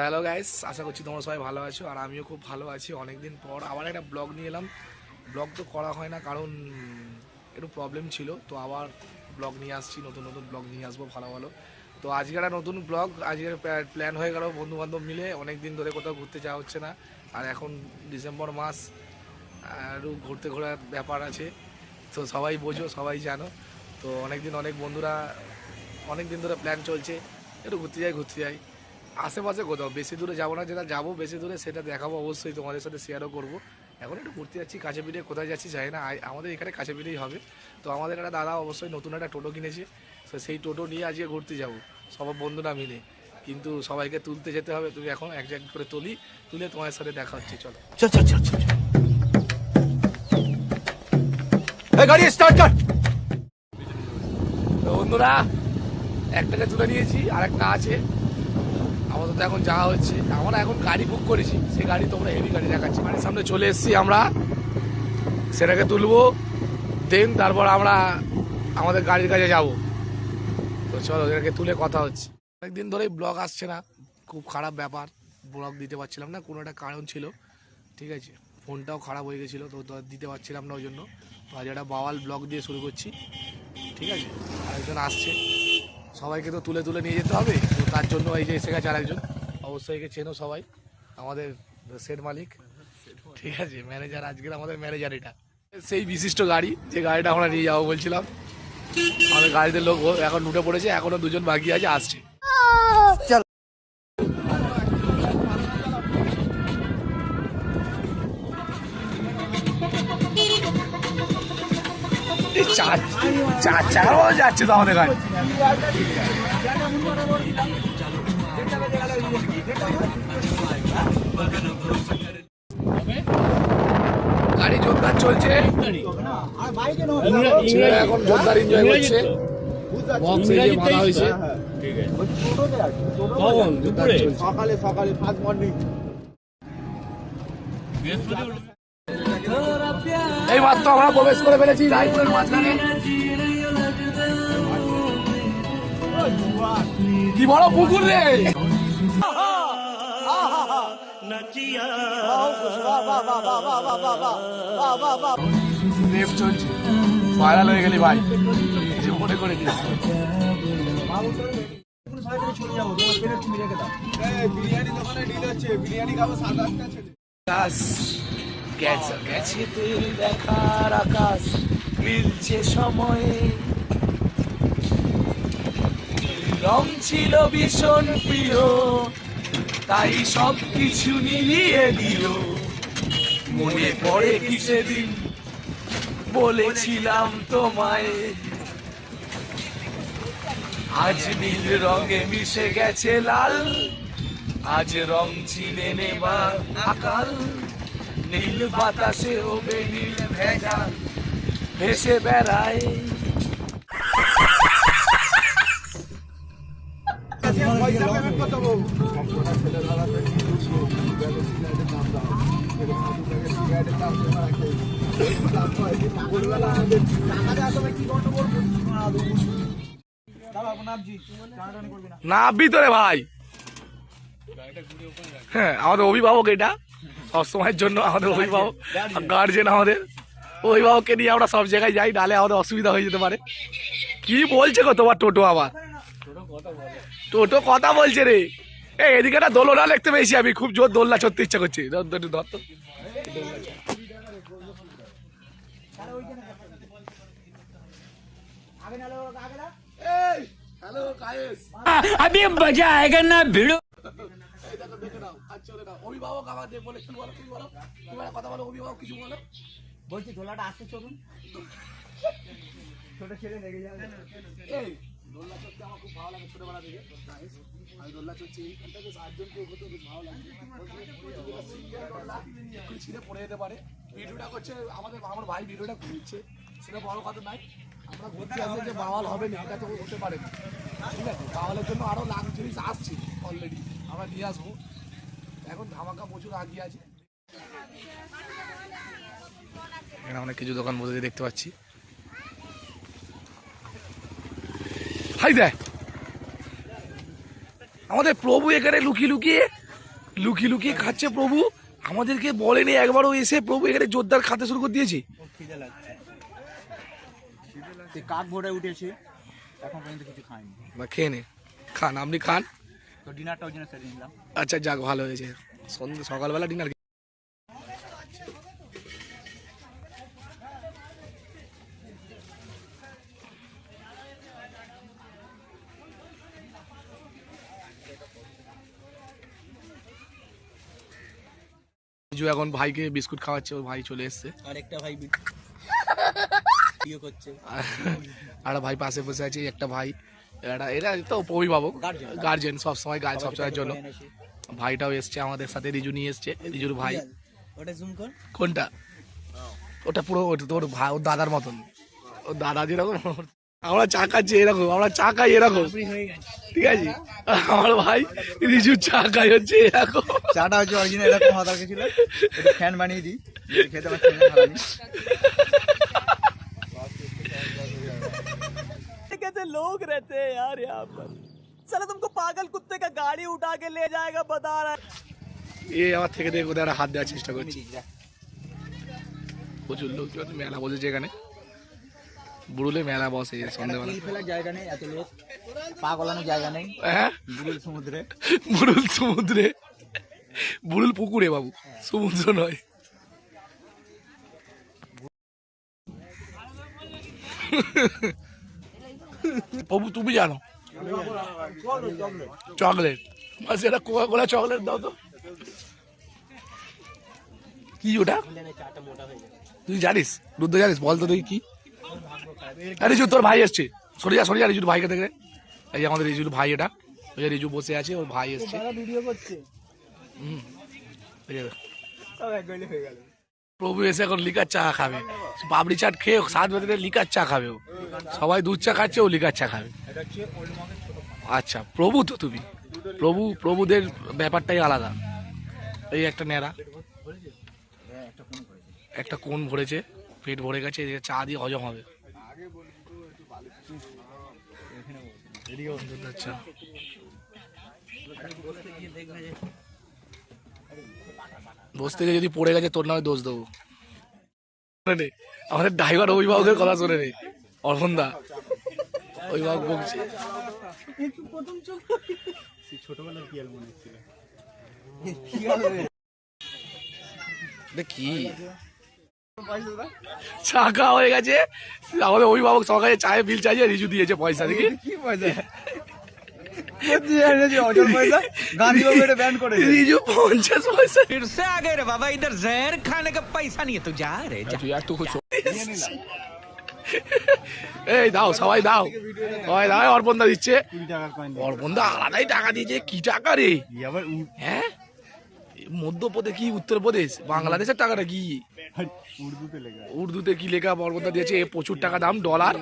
Hello guys, আশা করছি তোমরা সবাই ভালো আছো আর আমিও খুব ভালো আছি। অনেকদিন পর আবার একটা ব্লগ নিয়ে এলাম। ব্লগ তো করা হয় না কারণ একটু প্রবলেম ছিল, তো আবার ব্লগ নিয়ে আসছি, নতুন নতুন ব্লগ নিয়ে আসবো ভালো ভালো। তো আজকে একটা নতুন ব্লগ, আজকের প্ল্যান হয়ে গেল বন্ধু বান্ধব মিলে। অনেক দিন ধরে কোথাও ঘুরতে যাওয়া হচ্ছে না, আর এখন ডিসেম্বর মাস, একটু ঘুরতে ঘোরার ব্যাপার আছে। তো সবাই বোঝো, সবাই জানো। তো অনেক বন্ধুরা অনেক দিন ধরে প্ল্যান চলছে, একটু ঘুরতে যাই আশেপাশে কোথাও। বেশি দূরে যাবো না, যেটা যাবো বেশি দূরে সেটা দেখাবো অবশ্যই, তোমাদের সাথে শেয়ারও করবো। এখন একটু ঘুরতে যাচ্ছি কাছে পিঠে, কোথায় যাচ্ছি জানি না, আমাদের এখানে কাছে পিঠেই হবে। তো আমাদের একটা দাদা অবশ্যই নতুন একটা টোটো কিনেছে, তো সেই টোটো নিয়ে আজকে ঘুরতে যাব সব বন্ধুরা মিলে। কিন্তু সবাইকে তুলতে যেতে হবে, তুমি এখন এক জায়গা করে তুলে তোমার সাথে দেখা হচ্ছে। চলো চল চল চল চল গাড়ি স্টার্ট কর। তো বন্ধুরা, একটাকে তুলে নিয়েছি, আর একটা আছে আমাদের। তো এখন যাওয়া হচ্ছে, আমরা এখন গাড়ি বুক করেছি, সেই গাড়ি তোমরা হেভি গাড়ি দেখাচ্ছি। গাড়ির সামনে চলে এসেছি আমরা, সেটাকে তুলবো, দেন তারপর আমরা আমাদের গাড়ির কাছে যাব। তো চলো এটাকে তুলে কথা হচ্ছে। অনেকদিন ধরেই ব্লগ আসছে না, খুব খারাপ ব্যাপার। ব্লগ দিতে পারছিলাম না, কোনো একটা কারণ ছিল, ঠিক আছে। ফোনটাও খারাপ হয়ে গেছিলো, তো দিতে পারছিলাম না, ওই জন্য আজ একটা বাওয়াল ব্লগ দিয়ে শুরু করছি, ঠিক আছে। আরেকজন আসছে, সবাইকে তো তুলে নিয়ে যেতে হবে, তো তার জন্য এই যে এসে গেছে আরেকজন। অবশ্যই একে চেনো সবাই, আমাদের সেট মালিক, ঠিক আছে, ম্যানেজার। আজকের আমাদের ম্যানেজার এটা, সেই বিশিষ্ট গাড়ি, যে গাড়িটা আমরা নিয়ে যাবো বলছিলাম। আমাদের গাড়িতে লোক এখন উঠে পড়েছে, এখনো দুজন বাকি আছে, আসছে। চল চাচাও যাচ্ছে তো আমাদের গাড়ি। গাড়ি জোরদার চলছে, এখন জোরদার এনজয় করছে। বক্স এই যে বাঁধা হয়েছে, সকালে সকালে ফার্স্ট মর্নিং। এই মাত্র আমরা প্রবেশ করে ফেলেছি রায়পুরের মাঝখানে। কি বড় পুকুর রে! চলছে, ভাইরাল হয়ে গেলি ভাই, কিছু মনে করে দিস। বিরিয়ানি দোকানে ডিল হচ্ছে, বিরিয়ানি খাবো 7-8টা ছেলে। গেছে তেল দেখার আকাশ, মিলছে সময়ে। রং ছিল ভীষণ প্রিয়, তাই সব কিছু নিয়ে দিল। মনে পড়ে কি সেদিন বলেছিলাম তোমায়, আজ নীল রঙে মিশে গেছে লাল। আজ রং ছিলে নেবার আকাল, নীল বাতাসে ওবে নীল ভেজা ভেসে বেড়ায়। পয়সা পেমেন্ট কত বউ? না ভিতরে ভাই, হ্যাঁ আমাদের অভিভাবক, এটা সবসময়ের জন্য আমাদের অভিভাবক, গার্জেন আমাদের। অভিভাবককে নিয়ে আমরা সব জায়গায় যাই, নাহলে আমাদের অসুবিধা হয়ে যেতে পারে। কি বলছে গো তোমার টোটো? আবার টোটো কথা বলছে রে। এই এদিকে একটা দোলনা দেখতে পেয়েছি আমি, খুব জোর দোলনা চড়তে ইচ্ছা করছে। अभी मजा आएगा ना भिड़ो। অভিভাবক আমাদের বলে কি বলো, তুমি বলো, তুমি কথা বলো, অভিভাবক কিছু বলো। বলছি দোলাটা আসতে চলুন, ছোট ছেলে লেগে যাবে। এই দোলনা চড়তে আমার খুব ভালো লাগে ছোটবেলা থেকে। আমি দোলনা চড়ছি এইখানটা, বেশ 8 জনকে ওঠো, বেশ ভালো লাগে। একটু ছিঁড়ে পড়ে যেতে পারে। ভিডিওটা করছে আমার ভাই, ভিডিওটা ঘুরছে, সেটা বড় কথা নাই। আমরা ঘুরতে আসলে যে বাওয়াল হবে না, এটা তো হতে পারে না, ঠিক আছে। বাওয়ালের জন্য আরো লাখ জিনিস আসছে অলরেডি, আমরা নিয়ে আসবো। এখন ধামাকা প্রচুর আগিয়ে আছে। এখানে অনেক কিছু দোকান বসে দেখতে পাচ্ছি। হাই দেখ, আমাদের প্রভু এখানে লুকিয়ে লুকিয়ে লুকিয়ে লুকিয়ে খাচ্ছে প্রভু, আমাদেরকে বলেনি একবারও এসে প্রভু এখানে জোরদার খাতে শুরু করে দিয়েছে। খিদে লাগছে, কাক ভরে উঠেছে, এখন পর্যন্ত কিছু খাইনি। বা খেয়ে নে, খান, আপনি খান। তো ডিনারটা ওই জন্য সেরে নিলাম। আচ্ছা যাক, ভালো হয়েছে। সকালবেলা ডিনার এখন ভাইকে বিস্কুট খাওয়াচ্ছে, ওর ভাই চলে এসছে। আরেকটা ভাই ভিডিও করছে, আর ভাই পাশে বসে আছে, একটা ভাই, এরা তো অভিভাবক, গার্জেন, সবসময় গায়ে সবসময়ের জন্য। ভাইটাও এসছে আমাদের সাথে, রিজু নিয়ে এসছে, রিজুর ভাই। ওটা জুম কর। কোনটা? ওটা পুরো ওটা তোর ভাই, ওর দাদার মতন, ওর দাদা যেরকম আমরা চা খাচ্ছি এরকম, আমরা চা খাই এরকম, ঠিক আছে? আমার ভাই রিজু চা খাই হচ্ছে এরকম। চাটা হচ্ছে অরিজিনাল এরকম হওয়া দরকার ছিল, একটু ফ্যান বানিয়ে দিই, খেতে পারছি না। कैसे लोग रहते हैं यार यहाँ पर, चलो तुमको पागल कुत्ते का गाड़ी उठा के ले जाएगा बता रहा है। এ আমার থেকে দেখে কোথায় একটা হাত দেওয়ার চেষ্টা করছি। প্রচুর লোক মেলা বসেছে এখানে, বুড়ুলে মেলা বসে সন্ধ্যাবেলা। ফেলার জায়গা নেই, এত লোক, পা গলানোর জায়গা নেই। হ্যাঁ, বুড়ুল সমুদ্রে, বুড়ুল সমুদ্রে, বুড়ুল পুকুরে বাবু, সমুদ্র নয়। বাবু তুমি জানো চকলেট, মাসে একটা কোকা কোলা চকলেট দাও তো। কি ওটা তুই জানিস? রুদ্র জানিস? বল তো তুই কি। আরে রিজু তোর ভাই এসছে, সরে যা রিজুর ভাইকে দেখে। এই যে আমাদের রিজুর ভাই, এটা ওই যে রিজু বসে আছে, ওর ভাই এসছে। ভিডিও করছে। এই যে সব এক গলি হয়ে গেল। প্রভু এসে এখন লিকার চা খাবে, পাপড়ি চাট খেয়ে 7 বাজে লিকার চা খাবে। ও সবাই দুধ চা খাচ্ছে, ও লিকার চা খাবে। আচ্ছা প্রভু তো তুমি, প্রভুদের ব্যাপারটাই আলাদা। এই একটা ন্যাড়া, একটা কোন ভরেছে, পেট ভরে গেছে, চা দিয়ে হজম হবে। আচ্ছা দোষ থেকে যদি পড়ে গেছে তোর নামে দোষ দেবো। আমাদের ড্রাইভার অভিভাবকের কথা শুনে নে, অর্পণ দা অভিভাবক বলছে। ছোটবেলার কি আর মনে হচ্ছিল কি চা খাওয়া হয়ে গেছে, আমাদের অভিভাবক সকালে চায়ে বিল চাইছে, রিজু দিয়েছে পয়সা। দেখি কি পয়সা, অজর পয়সা, গান্ধী বাবু এটা ব্যান করে রিজু 50 পয়সা। फिर से आ गए रे बाबा, इधर जहर खाने का पैसा नहीं है, तू जा रे जा। এই দাও, সবাই দাও, সবাই দাও। অর্পণ দা দিচ্ছে, 20 টাকার কয়েন। অর্পণ দা আলাদাই টাকা দিয়েছে। কি টাকা রে? আবার হ্যাঁ, মধ্যপ্রদেশ কি উত্তরপ্রদেশ, বাংলাদেশের টাকাটা কি? উর্দুতে লেখা, উর্দুতে কি লেখা? বর্বতা দিয়েছে, এ প্রচুর টাকা দাম, ডলার।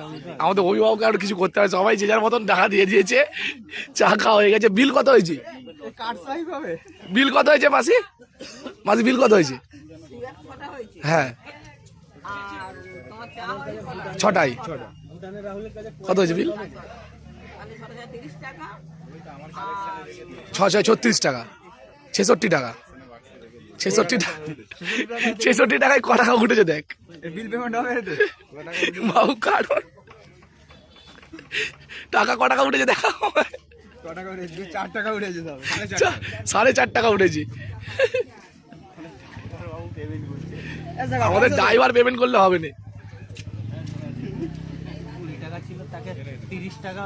আমাদের অভিভাবক আর কিছু করতে হবে, সবাই যে যার মতন টাকা দিয়ে দিয়েছে। চা খাওয়া হয়ে গেছে। বিল কত হয়েছে? কার্ড সাইজ হবে। বিল কত হয়েছে মাসি? মাসি বিল কত হয়েছে? হ্যাঁ, 6টাই। কত হয়েছে বিল? 6 36 টাকা, 66 টাকা, 66 টাকায় ক টাকা উঠেছে দেখ। বিল পেমেন্ট হবে বাবু কারণ টাকা ক টাকা উঠেছে দেখা। 4 টাকা উঠেছে, 4.5 টাকা উঠেছে। আমাদের ড্রাইভার পেমেন্ট করলে হবে না। 20 টাকা ছিল, তাকে 30 টাকা।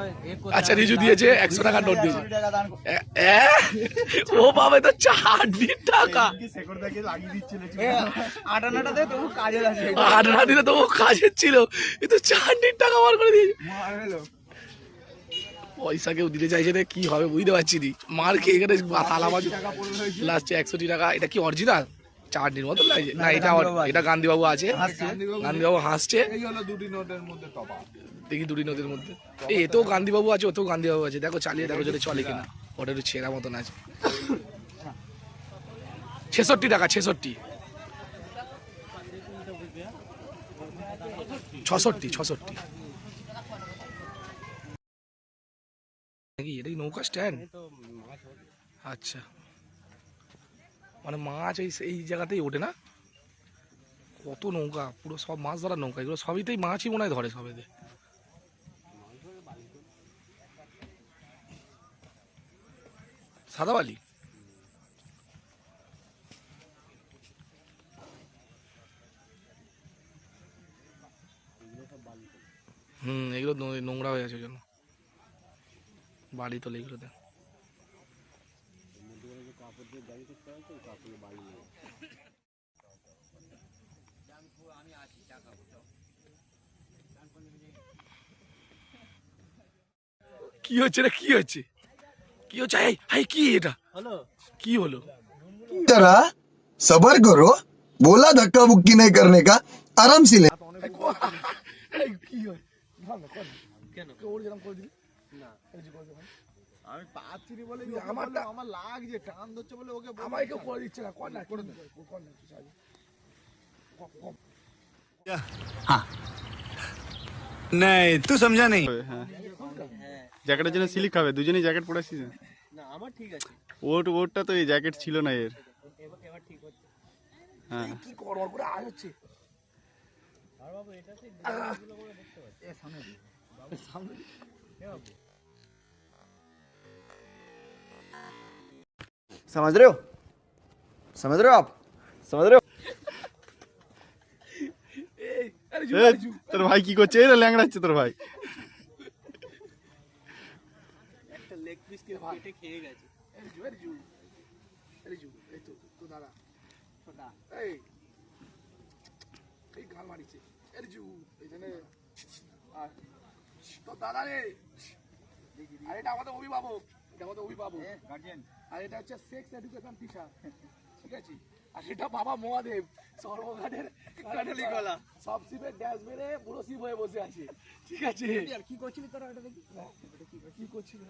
আচ্ছা রিজু দিয়েছে 100 টাকার নোট দিয়েছে। ও বাবা, তো 4 টাকা। 8 আনাটা তবু কাজে আছে, 8 না দিলে তো কাজের ছিল, এ তো 4 টাকা বার করে দিয়েছে। পয়সা কেউ দিতে চাইছে না, কি হবে বুঝতে পারছি নি। মার খেয়ে এখানে থালাবাজি লাস্টে 100 টাকা। এটা কি অরিজিনাল চাটনির মতো লাগছে? না, এটা গান্ধীবাবু আছে, গান্ধীবাবু হাসছে। দেখি দুটি নদীর মধ্যে এতেও গান্ধীবাবু আছে, ওতেও গান্ধীবাবু আছে। দেখো চালিয়ে দেখো যদি চলে কিনা। ওটা একটু ছেঁড়া মতন আছে। 66 টাকা, 66, 66 নাকি? এটা কি নৌকা স্ট্যান্ড? আচ্ছা মানে মাছ এই এই জায়গাতেই ওঠে না, কত নৌকা, পুরো সব মাছ ধরার নৌকা, এগুলো সবইতেই মাছই মনে হয় ধরে সবেতে। সাদা বালি, এগুলো নোংরা হয়ে আছে ওই জন্য বালি তোলে এগুলোতে। কি হচ্ছে রে, কি হচ্ছে, কি হচ্ছে? হাই হাই, কি এটা, কি হলো? जरा सबर करो, बोला धक्का बुक्की नहीं करने का, आराम से ले। এই, কি হয়? ভাব না, কর না। কেউ ওর যেরকম করে দিবি না, এই যে করে দে ভাই। আমি পাচ্ছি নি বলে আমারটা- আমার লাগছে, টান ধরছে বলে ওকে বললাম। আমায় কেউ করে দিচ্ছে না, কর না, করে দে, কর না, কিছু আগে। কম। नहीं तू समझा नहीं। জ্যাকেটের জন্য সিলিক খাবে, দুজনেই জ্যাকেট পরেছিস। না আমার ঠিক আছে, ওরটা তো এই জ্যাকেট ছিল না এর। এবার ঠিক হচ্ছে। হ্যাঁ কি কর করে আয় হচ্ছে। समझ रहे हो, समझ रहे हो आप, समझ रहे हो। এই, আরে এ, জু, আরে জু। তোর ভাই কি করছে? এরা ল্যাংড়াচ্ছে তোর ভাই। একটা লেগ পিস কে পেটে খেয়ে গেছে। এই জু, আরে জু। আরে জু, এই তো, তো দাদা। ছোটা এই, এই গাল মারিছে। আরে জু, এখানে আর তো দাদা রে। আর এটা আমাদের অভিভাবক, এটা আমাদের অভিভাবক। গার্জিয়ান আর এটা হচ্ছে সেক্স এডুকেশন টিচার, ঠিক আছে? আর এটা বাবা মহাদেব, সর্বঘাটের কাটালিগলা। সব শিপের ড্যাশ মেরে পুরো শিপ হয়ে বসে আছে, ঠিক আছে? আর কি করছিলি তোরা এটা দেখি? কি করছিল?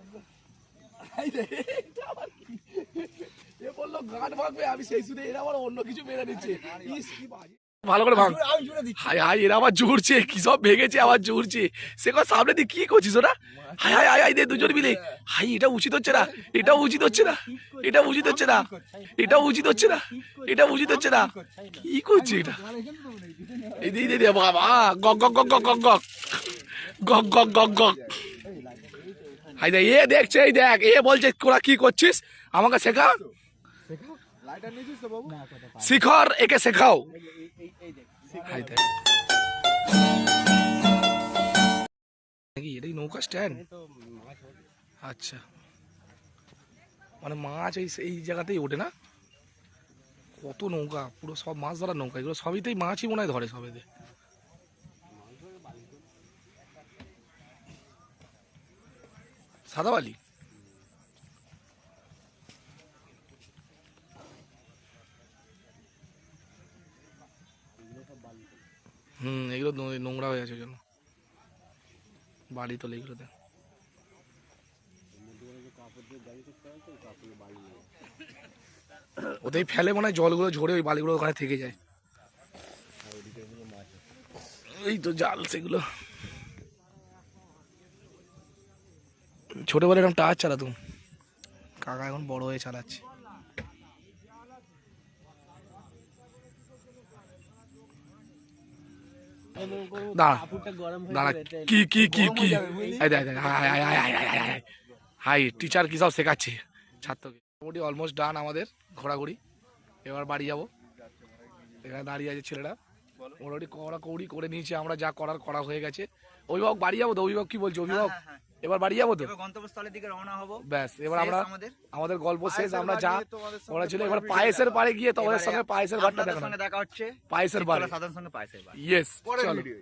এই রে, এটা আবার কি? এ বললো গান ভাগবে, আমি সেই শুনে এরা আবার অন্য কিছু মেরে দিচ্ছে। ইস, কি বাজে। ভালো করে ভাঙ। হাই হাই, এরা আবার জুড়ছে, কি সব ভেঙেছে আবার জুড়ছে। সে কথা সামনে দিয়ে কি করছিস ওরা? হাই হাই হাই হাই, দে দুজন মিলে। হাই, এটা উচিত হচ্ছে না, এটা উচিত হচ্ছে না, এটা উচিত হচ্ছে না, এটা উচিত হচ্ছে না, এটা উচিত হচ্ছে না। কি করছে এটা? এই দে দে দে বাবা, গক গক গক গক গক গক গক গক গক। হাই দে, এ দেখছে, এই দেখ, এ বলছে তোরা কি করছিস, আমাকে শেখা। লাইটার নিয়েছিস তো বাবু? শিখর, একে শেখাও। হাই দেখ, নাকি এটাই নৌকা স্ট্যান্ড? আচ্ছা, মানে মাছ এই এই জায়গাতেই ওঠে না, কত নৌকা, পুরো সব মাছ ধরার নৌকা, এগুলো সবইতেই মাছই মনে হয় ধরে সবেতে। সাদা বালি, এগুলো নোংরা হয়ে আছে ওই জন্য বালি তোলে এগুলোতে। ওতেই ফেলে মনে হয়, জলগুলো ঝরে ওই বালিগুলো ওখানে থেকে যায়। এই তো জাল, সেগুলো ছোটবেলায় এরকম টাচ চালাতুম, কাকা এখন বড় হয়ে চালাচ্ছে। দাঁড়া দাঁড়া, কি কি কি কি, এই দেখ দেখ, high high high high high high high, teacher কি সব শেখাচ্ছে ছাত্রকে। মোটামুটি অলমোস্ট ডান আমাদের ঘোরাঘুরি, এবার বাড়ি যাব। এখানে দাঁড়িয়ে আছে ছেলেরা, মোটামুটি কৌড়ি করে নিয়েছে, আমরা যা করার করা হয়ে গেছে। অভিভাবক বাড়ি যাবো তো? অভিভাবক কি বলছে? অভিভাবক এবার বাড়ি যাবো তো? গন্তব্যস্থলের দিকে রওনা হব। ব্যাস, এবার আমরা আমাদের গল্প শেষ। আমরা যা ওরা ছিল, এবার পায়েসের পাড়ে গিয়ে তোমাদের সঙ্গে পায়েসের ভাতটা দেখানো, দেখা হচ্ছে পায়েসের বাড়ি। সাধারণ সঙ্গে পায়েসের বাড়ি। ইয়েস, পরের চলো। ভিডিও।